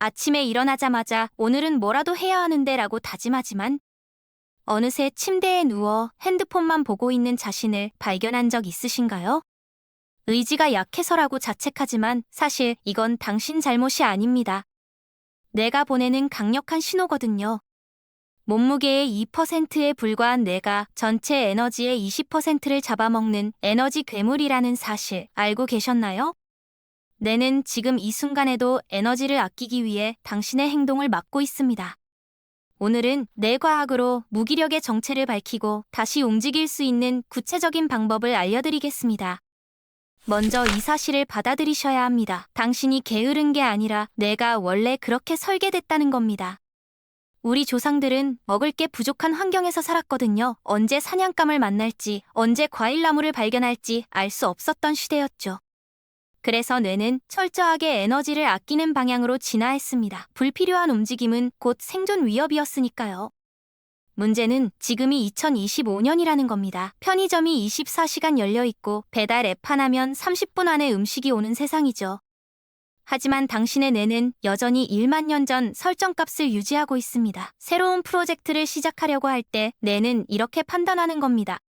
아침에 일어나자마자 오늘은 뭐라도 해야 하는데 라고 다짐하지만 어느새 침대에 누워 핸드폰만 보고 있는 자신을 발견한 적 있으신가요? 의지가 약해서라고 자책하지만 사실 이건 당신 잘못이 아닙니다. 뇌가 보내는 강력한 신호거든요. 몸무게의 2%에 불과한 뇌가 전체 에너지의 20%를 잡아먹는 에너지 괴물이라는 사실 알고 계셨나요? 뇌는 지금 이 순간에도 에너지를 아끼기 위해 당신의 행동을 막고 있습니다. 오늘은 뇌과학으로 무기력의 정체를 밝히고 다시 움직일 수 있는 구체적인 방법을 알려드리겠습니다. 먼저 이 사실을 받아들이셔야 합니다. 당신이 게으른 게 아니라 뇌가 원래 그렇게 설계됐다는 겁니다. 우리 조상들은 먹을 게 부족한 환경에서 살았거든요. 언제 사냥감을 만날지, 언제 과일나무를 발견할지 알 수 없었던 시대였죠. 그래서 뇌는 철저하게 에너지를 아끼는 방향으로 진화했습니다. 불필요한 움직임은 곧 생존 위협이었으니까요. 문제는 지금이 2025년이라는 겁니다. 편의점이 24시간 열려있고 배달 앱 하나면 30분 안에 음식이 오는 세상이죠. 하지만 당신의 뇌는 여전히 1만 년 전 설정값을 유지하고 있습니다. 새로운 프로젝트를 시작하려고 할 때 뇌는 이렇게 판단하는 겁니다.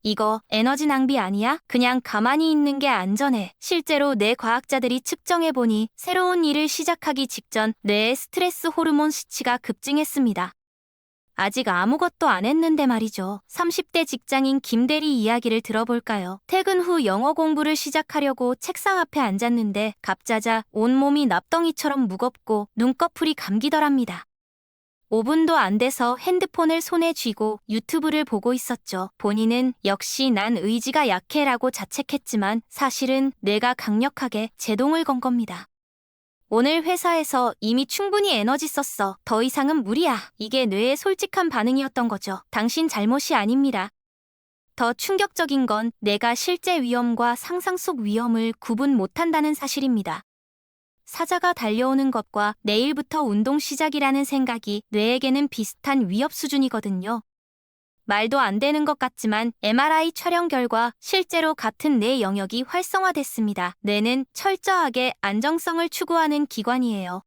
이거 에너지 낭비 아니야? 그냥 가만히 있는 게 안전해. 실제로 뇌 과학자들이 측정해보니 새로운 일을 시작하기 직전 뇌의 스트레스 호르몬 수치가 급증했습니다. 아직 아무것도 안 했는데 말이죠. 30대 직장인 김대리 이야기를 들어볼까요? 퇴근 후 영어 공부를 시작하려고 책상 앞에 앉았는데 갑자자 온몸이 납덩이처럼 무겁고 눈꺼풀이 감기더랍니다. 5분도 안 돼서 핸드폰을 손에 쥐고 유튜브를 보고 있었죠. 본인은 역시 난 의지가 약해라고 자책했지만 사실은 뇌가 강력하게 제동을 건 겁니다. 오늘 회사에서 이미 충분히 에너지 썼어. 더 이상은 무리야. 이게 뇌의 솔직한 반응이었던 거죠. 당신 잘못이 아닙니다. 더 충격적인 건 뇌가 실제 위험과 상상 속 위험을 구분 못한다는 사실입니다. 사자가 달려오는 것과 내일부터 운동 시작이라는 생각이 뇌에게는 비슷한 위협 수준이거든요. 말도 안 되는 것 같지만 MRI 촬영 결과 실제로 같은 뇌 영역이 활성화됐습니다. 뇌는 철저하게 안정성을 추구하는 기관이에요.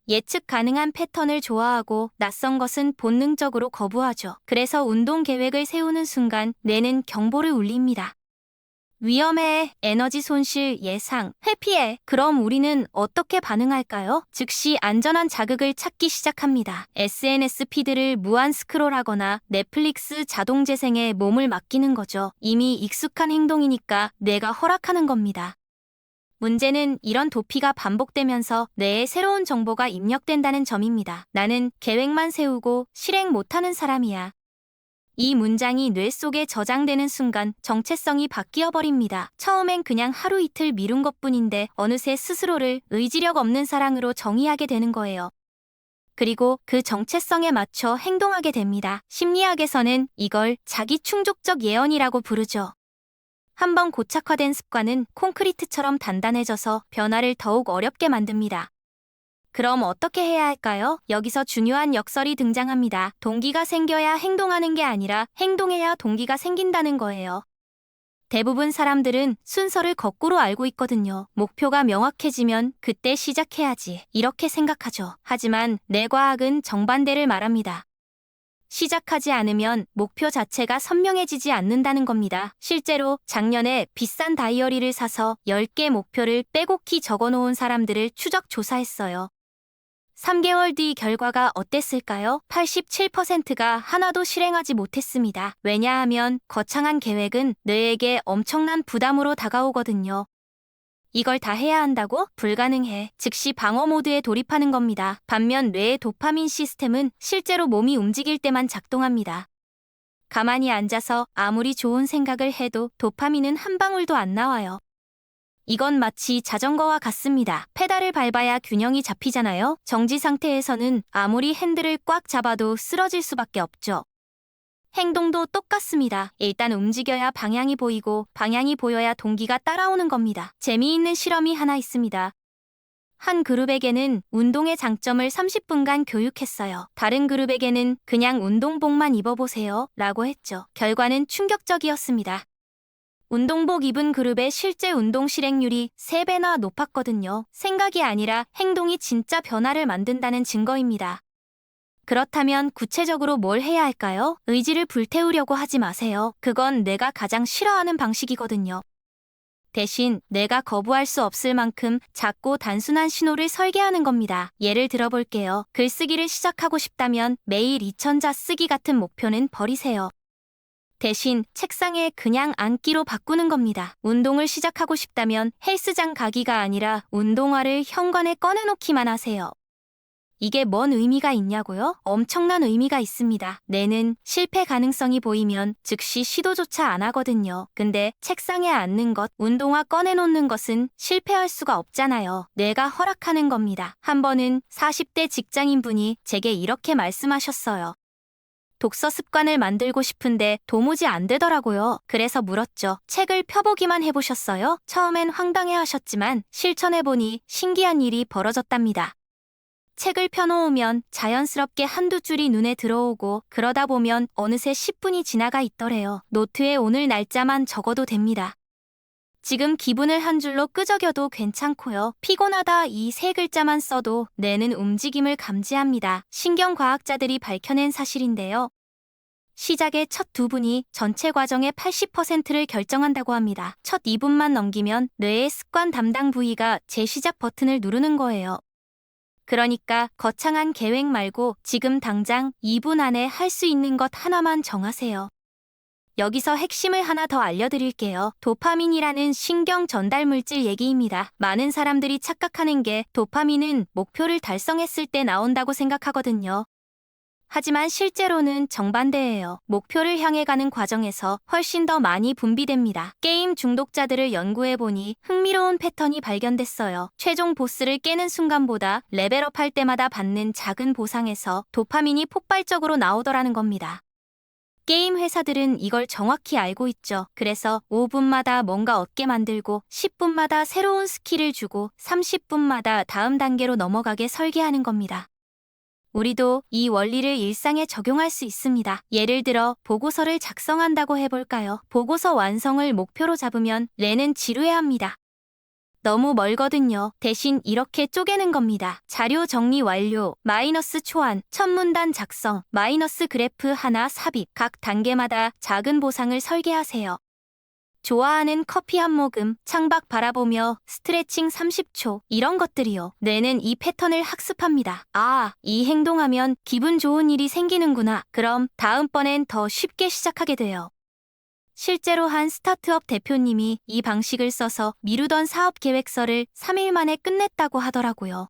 예측 가능한 패턴을 좋아하고 낯선 것은 본능적으로 거부하죠. 그래서 운동 계획을 세우는 순간 뇌는 경보를 울립니다. 위험해, 에너지 손실 예상, 회피해. 그럼 우리는 어떻게 반응할까요? 즉시 안전한 자극을 찾기 시작합니다. SNS 피드를 무한 스크롤하거나 넷플릭스 자동 재생에 몸을 맡기는 거죠. 이미 익숙한 행동이니까 뇌가 허락하는 겁니다. 문제는 이런 도피가 반복되면서 뇌에 새로운 정보가 입력된다는 점입니다. 나는 계획만 세우고 실행 못하는 사람이야. 이 문장이 뇌 속에 저장되는 순간 정체성이 바뀌어 버립니다. 처음엔 그냥 하루 이틀 미룬 것뿐인데 어느새 스스로를 의지력 없는 사람으로 정의하게 되는 거예요. 그리고 그 정체성에 맞춰 행동하게 됩니다. 심리학에서는 이걸 자기 충족적 예언이라고 부르죠. 한번 고착화된 습관은 콘크리트처럼 단단해져서 변화를 더욱 어렵게 만듭니다. 그럼 어떻게 해야 할까요? 여기서 중요한 역설이 등장합니다. 동기가 생겨야 행동하는 게 아니라 행동해야 동기가 생긴다는 거예요. 대부분 사람들은 순서를 거꾸로 알고 있거든요. 목표가 명확해지면 그때 시작해야지. 이렇게 생각하죠. 하지만 뇌과학은 정반대를 말합니다. 시작하지 않으면 목표 자체가 선명해지지 않는다는 겁니다. 실제로 작년에 비싼 다이어리를 사서 10개 목표를 빼곡히 적어놓은 사람들을 추적 조사했어요. 3개월 뒤 결과가 어땠을까요? 87%가 하나도 실행하지 못했습니다. 왜냐하면 거창한 계획은 뇌에게 엄청난 부담으로 다가오거든요. 이걸 다 해야 한다고? 불가능해. 즉시 방어 모드에 돌입하는 겁니다. 반면 뇌의 도파민 시스템은 실제로 몸이 움직일 때만 작동합니다. 가만히 앉아서 아무리 좋은 생각을 해도 도파민은 한 방울도 안 나와요. 이건 마치 자전거와 같습니다. 페달을 밟아야 균형이 잡히잖아요. 정지 상태에서는 아무리 핸들을 꽉 잡아도 쓰러질 수밖에 없죠. 행동도 똑같습니다. 일단 움직여야 방향이 보이고 방향이 보여야 동기가 따라오는 겁니다. 재미있는 실험이 하나 있습니다. 한 그룹에게는 운동의 장점을 30분간 교육했어요. 다른 그룹에게는 그냥 운동복만 입어보세요 라고 했죠. 결과는 충격적이었습니다. 운동복 입은 그룹의 실제 운동 실행률이 3배나 높았거든요. 생각이 아니라 행동이 진짜 변화를 만든다는 증거입니다. 그렇다면 구체적으로 뭘 해야 할까요? 의지를 불태우려고 하지 마세요. 그건 내가 가장 싫어하는 방식이거든요. 대신 내가 거부할 수 없을 만큼 작고 단순한 신호를 설계하는 겁니다. 예를 들어볼게요. 글쓰기를 시작하고 싶다면 매일 2000자 쓰기 같은 목표는 버리세요. 대신 책상에 그냥 앉기로 바꾸는 겁니다. 운동을 시작하고 싶다면 헬스장 가기가 아니라 운동화를 현관에 꺼내놓기만 하세요. 이게 뭔 의미가 있냐고요? 엄청난 의미가 있습니다. 뇌는 실패 가능성이 보이면 즉시 시도조차 안 하거든요. 근데 책상에 앉는 것, 운동화 꺼내놓는 것은 실패할 수가 없잖아요. 뇌가 허락하는 겁니다. 한 번은 40대 직장인분이 제게 이렇게 말씀하셨어요. 독서 습관을 만들고 싶은데 도무지 안 되더라고요. 그래서 물었죠. 책을 펴보기만 해보셨어요? 처음엔 황당해 하셨지만 실천해보니 신기한 일이 벌어졌답니다. 책을 펴놓으면 자연스럽게 한두 줄이 눈에 들어오고 그러다 보면 어느새 10분이 지나가 있더래요. 노트에 오늘 날짜만 적어도 됩니다. 지금 기분을 한 줄로 끄적여도 괜찮고요. 피곤하다 이 3글자만 써도 뇌는 움직임을 감지합니다. 신경과학자들이 밝혀낸 사실인데요. 시작의 첫 2분이 전체 과정의 80%를 결정한다고 합니다. 첫 2분만 넘기면 뇌의 습관 담당 부위가 재시작 버튼을 누르는 거예요. 그러니까 거창한 계획 말고 지금 당장 2분 안에 할 수 있는 것 하나만 정하세요. 여기서 핵심을 하나 더 알려드릴게요. 도파민이라는 신경 전달 물질 얘기입니다. 많은 사람들이 착각하는 게 도파민은 목표를 달성했을 때 나온다고 생각하거든요. 하지만 실제로는 정반대예요. 목표를 향해 가는 과정에서 훨씬 더 많이 분비됩니다. 게임 중독자들을 연구해보니 흥미로운 패턴이 발견됐어요. 최종 보스를 깨는 순간보다 레벨업할 때마다 받는 작은 보상에서 도파민이 폭발적으로 나오더라는 겁니다. 게임 회사들은 이걸 정확히 알고 있죠. 그래서 5분마다 뭔가 얻게 만들고 10분마다 새로운 스킬을 주고 30분마다 다음 단계로 넘어가게 설계하는 겁니다. 우리도 이 원리를 일상에 적용할 수 있습니다. 예를 들어 보고서를 작성한다고 해볼까요? 보고서 완성을 목표로 잡으면 뇌는 지루해합니다. 너무 멀거든요. 대신 이렇게 쪼개는 겁니다. 자료 정리 완료, 마이너스 초안, 첫 문단 작성, 마이너스 그래프 하나 삽입. 각 단계마다 작은 보상을 설계하세요. 좋아하는 커피 한 모금, 창밖 바라보며 스트레칭 30초, 이런 것들이요. 뇌는 이 패턴을 학습합니다. 아, 이 행동하면 기분 좋은 일이 생기는구나. 그럼 다음번엔 더 쉽게 시작하게 돼요. 실제로 한 스타트업 대표님이 이 방식을 써서 미루던 사업 계획서를 3일 만에 끝냈다고 하더라고요.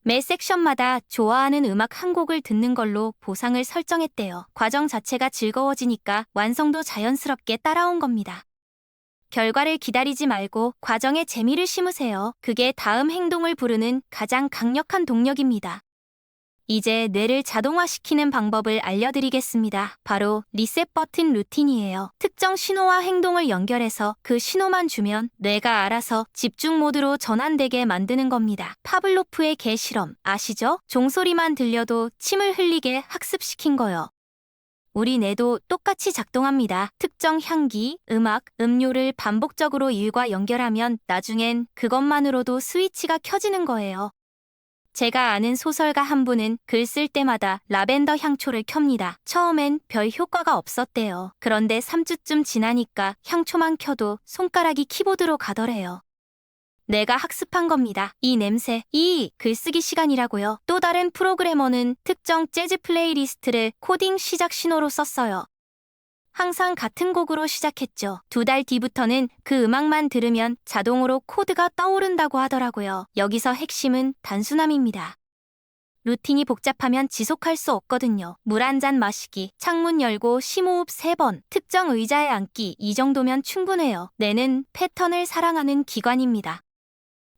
매 섹션마다 좋아하는 음악 한 곡을 듣는 걸로 보상을 설정했대요. 과정 자체가 즐거워지니까 완성도 자연스럽게 따라온 겁니다. 결과를 기다리지 말고 과정에 재미를 심으세요. 그게 다음 행동을 부르는 가장 강력한 동력입니다. 이제 뇌를 자동화시키는 방법을 알려드리겠습니다. 바로 리셋 버튼 루틴이에요. 특정 신호와 행동을 연결해서 그 신호만 주면 뇌가 알아서 집중 모드로 전환되게 만드는 겁니다. 파블로프의 개 실험 아시죠? 종소리만 들려도 침을 흘리게 학습시킨 거요. 우리 뇌도 똑같이 작동합니다. 특정 향기, 음악, 음료를 반복적으로 일과 연결하면 나중엔 그것만으로도 스위치가 켜지는 거예요. 제가 아는 소설가 한 분은 글 쓸 때마다 라벤더 향초를 켭니다. 처음엔 별 효과가 없었대요. 그런데 3주쯤 지나니까 향초만 켜도 손가락이 키보드로 가더래요. 내가 학습한 겁니다. 이 냄새, 이 글쓰기 시간이라고요. 또 다른 프로그래머는 특정 재즈 플레이리스트를 코딩 시작 신호로 썼어요. 항상 같은 곡으로 시작했죠. 2달 뒤부터는 그 음악만 들으면 자동으로 코드가 떠오른다고 하더라고요. 여기서 핵심은 단순함입니다. 루틴이 복잡하면 지속할 수 없거든요. 물 한 잔 마시기, 창문 열고 심호흡 3번, 특정 의자에 앉기, 이 정도면 충분해요. 뇌는 패턴을 사랑하는 기관입니다.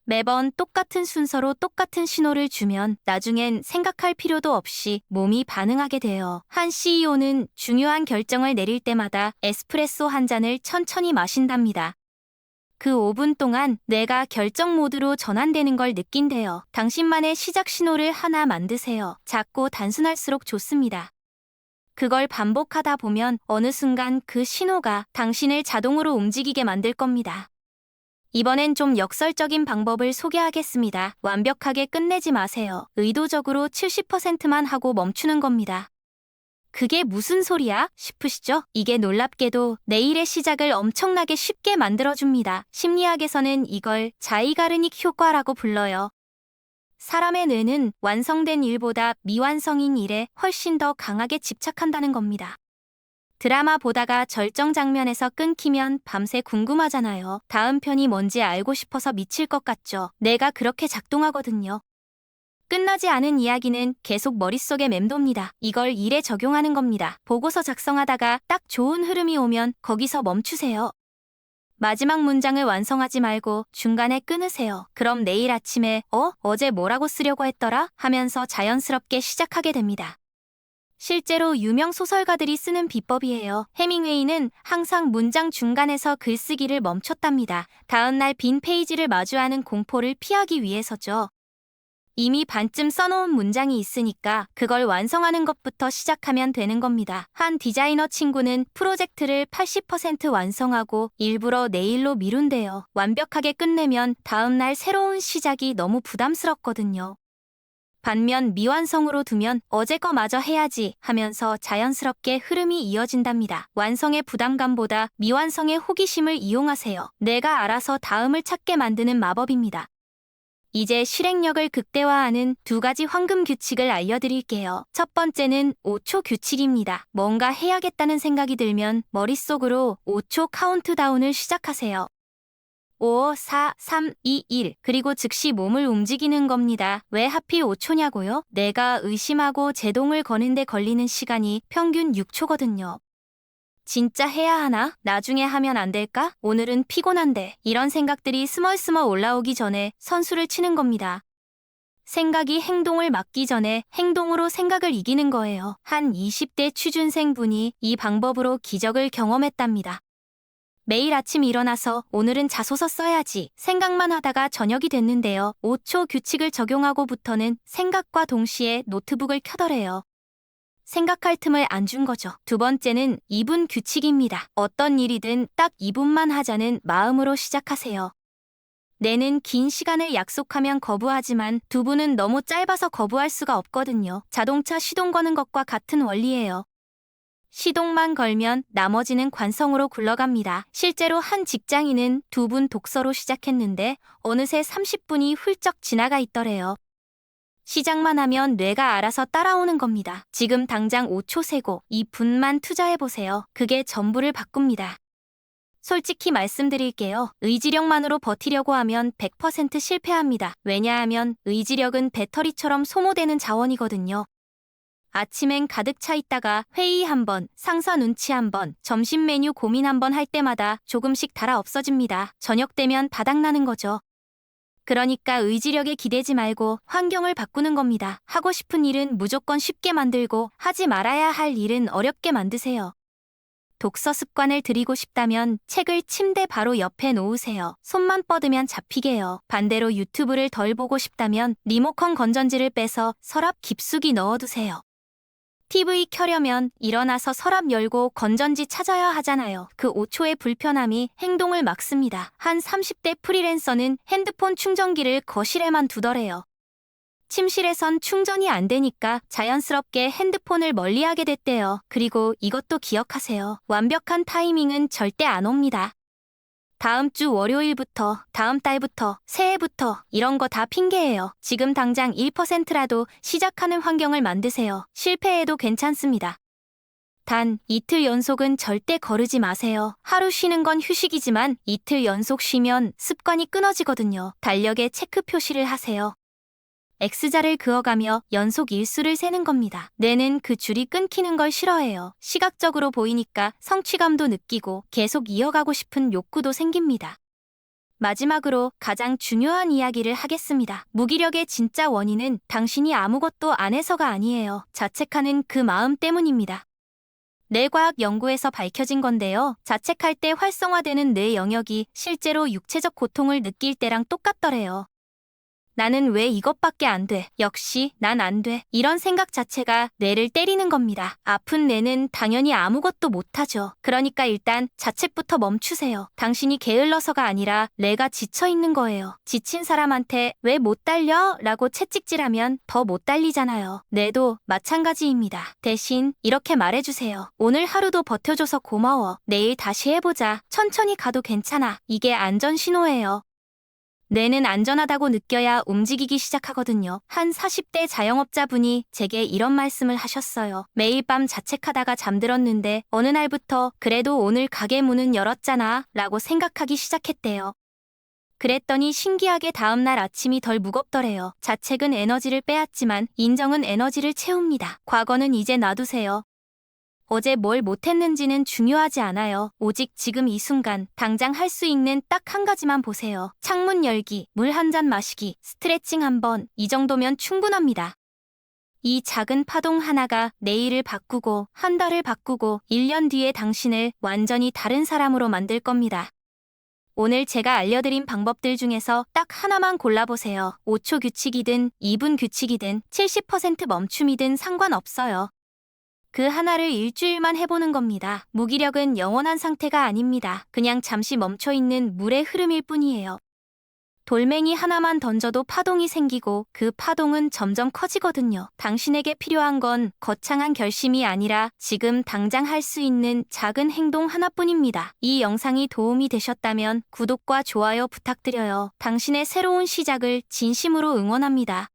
매번 똑같은 순서로 똑같은 신호를 주면 나중엔 생각할 필요도 없이 몸이 반응하게 돼요. 한 CEO는 중요한 결정을 내릴 때마다 에스프레소 한 잔을 천천히 마신답니다. 그 5분 동안 뇌가 결정 모드로 전환되는 걸 느낀대요. 당신만의 시작 신호를 하나 만드세요. 작고 단순할수록 좋습니다. 그걸 반복하다 보면 어느 순간 그 신호가 당신을 자동으로 움직이게 만들 겁니다. 이번엔 좀 역설적인 방법을 소개하겠습니다. 완벽하게 끝내지 마세요. 의도적으로 70%만 하고 멈추는 겁니다. 그게 무슨 소리야? 싶으시죠? 이게 놀랍게도 내일의 시작을 엄청나게 쉽게 만들어줍니다. 심리학에서는 이걸 자이가르닉 효과라고 불러요. 사람의 뇌는 완성된 일보다 미완성인 일에 훨씬 더 강하게 집착한다는 겁니다. 드라마 보다가 절정 장면에서 끊기면 밤새 궁금하잖아요. 다음 편이 뭔지 알고 싶어서 미칠 것 같죠? 내가 그렇게 작동하거든요. 끝나지 않은 이야기는 계속 머릿속에 맴돕니다. 이걸 일에 적용하는 겁니다. 보고서 작성하다가 딱 좋은 흐름이 오면 거기서 멈추세요. 마지막 문장을 완성하지 말고 중간에 끊으세요. 그럼 내일 아침에 어제 뭐라고 쓰려고 했더라? 하면서 자연스럽게 시작하게 됩니다. 실제로 유명 소설가들이 쓰는 비법이에요. 해밍웨이는 항상 문장 중간에서 글쓰기를 멈췄답니다. 다음날 빈 페이지를 마주하는 공포를 피하기 위해서죠. 이미 반쯤 써놓은 문장이 있으니까 그걸 완성하는 것부터 시작하면 되는 겁니다. 한 디자이너 친구는 프로젝트를 80% 완성하고 일부러 내일로 미룬대요. 완벽하게 끝내면 다음날 새로운 시작이 너무 부담스럽거든요. 반면 미완성으로 두면 어제 거 마저 해야지 하면서 자연스럽게 흐름이 이어진답니다. 완성의 부담감보다 미완성의 호기심을 이용하세요. 내가 알아서 다음을 찾게 만드는 마법입니다. 이제 실행력을 극대화하는 2가지 황금 규칙을 알려드릴게요. 첫 번째는 5초 규칙입니다. 뭔가 해야겠다는 생각이 들면 머릿속으로 5초 카운트다운을 시작하세요. 5, 4, 3, 2, 1 그리고 즉시 몸을 움직이는 겁니다. 왜 하필 5초냐고요? 내가 의심하고 제동을 거는데 걸리는 시간이 평균 6초거든요. 진짜 해야 하나? 나중에 하면 안 될까? 오늘은 피곤한데. 이런 생각들이 스멀스멀 올라오기 전에 선수를 치는 겁니다. 생각이 행동을 막기 전에 행동으로 생각을 이기는 거예요. 한 20대 취준생분이 이 방법으로 기적을 경험했답니다. 매일 아침 일어나서 오늘은 자소서 써야지 생각만 하다가 저녁이 됐는데요. 5초 규칙을 적용하고부터는 생각과 동시에 노트북을 켜더래요. 생각할 틈을 안 준 거죠. 두 번째는 2분 규칙입니다. 어떤 일이든 딱 2분만 하자는 마음으로 시작하세요. 뇌는 긴 시간을 약속하면 거부하지만 2분은 너무 짧아서 거부할 수가 없거든요. 자동차 시동 거는 것과 같은 원리예요. 시동만 걸면 나머지는 관성으로 굴러갑니다. 실제로 한 직장인은 2분 독서로 시작했는데 어느새 30분이 훌쩍 지나가 있더래요. 시작만 하면 뇌가 알아서 따라오는 겁니다. 지금 당장 5초 세고 2분만 투자해보세요. 그게 전부를 바꿉니다. 솔직히 말씀드릴게요. 의지력만으로 버티려고 하면 100% 실패합니다. 왜냐하면 의지력은 배터리처럼 소모되는 자원이거든요. 아침엔 가득 차 있다가 회의 한 번, 상사 눈치 한 번, 점심 메뉴 고민 한 번 할 때마다 조금씩 달아 없어집니다. 저녁 되면 바닥나는 거죠. 그러니까 의지력에 기대지 말고 환경을 바꾸는 겁니다. 하고 싶은 일은 무조건 쉽게 만들고 하지 말아야 할 일은 어렵게 만드세요. 독서 습관을 들이고 싶다면 책을 침대 바로 옆에 놓으세요. 손만 뻗으면 잡히게요. 반대로 유튜브를 덜 보고 싶다면 리모컨 건전지를 빼서 서랍 깊숙이 넣어두세요. TV 켜려면 일어나서 서랍 열고 건전지 찾아야 하잖아요. 그 5초의 불편함이 행동을 막습니다. 한 30대 프리랜서는 핸드폰 충전기를 거실에만 두더래요. 침실에선 충전이 안 되니까 자연스럽게 핸드폰을 멀리하게 됐대요. 그리고 이것도 기억하세요. 완벽한 타이밍은 절대 안 옵니다. 다음 주 월요일부터, 다음 달부터, 새해부터 이런 거 다 핑계예요. 지금 당장 1%라도 시작하는 환경을 만드세요. 실패해도 괜찮습니다. 단, 이틀 연속은 절대 거르지 마세요. 하루 쉬는 건 휴식이지만 이틀 연속 쉬면 습관이 끊어지거든요. 달력에 체크 표시를 하세요. X자를 그어가며 연속 일수를 세는 겁니다. 뇌는 그 줄이 끊기는 걸 싫어해요. 시각적으로 보이니까 성취감도 느끼고 계속 이어가고 싶은 욕구도 생깁니다. 마지막으로 가장 중요한 이야기를 하겠습니다. 무기력의 진짜 원인은 당신이 아무것도 안 해서가 아니에요. 자책하는 그 마음 때문입니다. 뇌과학 연구에서 밝혀진 건데요. 자책할 때 활성화되는 뇌 영역이 실제로 육체적 고통을 느낄 때랑 똑같더래요. 나는 왜 이것밖에 안 돼? 역시 난 안 돼. 이런 생각 자체가 뇌를 때리는 겁니다. 아픈 뇌는 당연히 아무것도 못하죠. 그러니까 일단 자책부터 멈추세요. 당신이 게을러서가 아니라 뇌가 지쳐 있는 거예요. 지친 사람한테 왜 못 달려? 라고 채찍질하면 더 못 달리잖아요. 뇌도 마찬가지입니다. 대신 이렇게 말해주세요. 오늘 하루도 버텨줘서 고마워. 내일 다시 해보자. 천천히 가도 괜찮아. 이게 안전 신호예요. 뇌는 안전하다고 느껴야 움직이기 시작하거든요. 한 40대 자영업자분이 제게 이런 말씀을 하셨어요. 매일 밤 자책하다가 잠들었는데 어느 날부터 그래도 오늘 가게 문은 열었잖아 라고 생각하기 시작했대요. 그랬더니 신기하게 다음날 아침이 덜 무겁더래요. 자책은 에너지를 빼앗지만 인정은 에너지를 채웁니다. 과거는 이제 놔두세요. 어제 뭘 못했는지는 중요하지 않아요. 오직 지금 이 순간 당장 할 수 있는 딱 한 가지만 보세요. 창문 열기, 물 한 잔 마시기, 스트레칭 한 번, 이 정도면 충분합니다. 이 작은 파동 하나가 내일을 바꾸고 한 달을 바꾸고 1년 뒤에 당신을 완전히 다른 사람으로 만들 겁니다. 오늘 제가 알려드린 방법들 중에서 딱 하나만 골라보세요. 5초 규칙이든 2분 규칙이든 70% 멈춤이든 상관없어요. 그 하나를 일주일만 해보는 겁니다. 무기력은 영원한 상태가 아닙니다. 그냥 잠시 멈춰있는 물의 흐름일 뿐이에요. 돌멩이 하나만 던져도 파동이 생기고 그 파동은 점점 커지거든요. 당신에게 필요한 건 거창한 결심이 아니라 지금 당장 할 수 있는 작은 행동 하나뿐입니다. 이 영상이 도움이 되셨다면 구독과 좋아요 부탁드려요. 당신의 새로운 시작을 진심으로 응원합니다.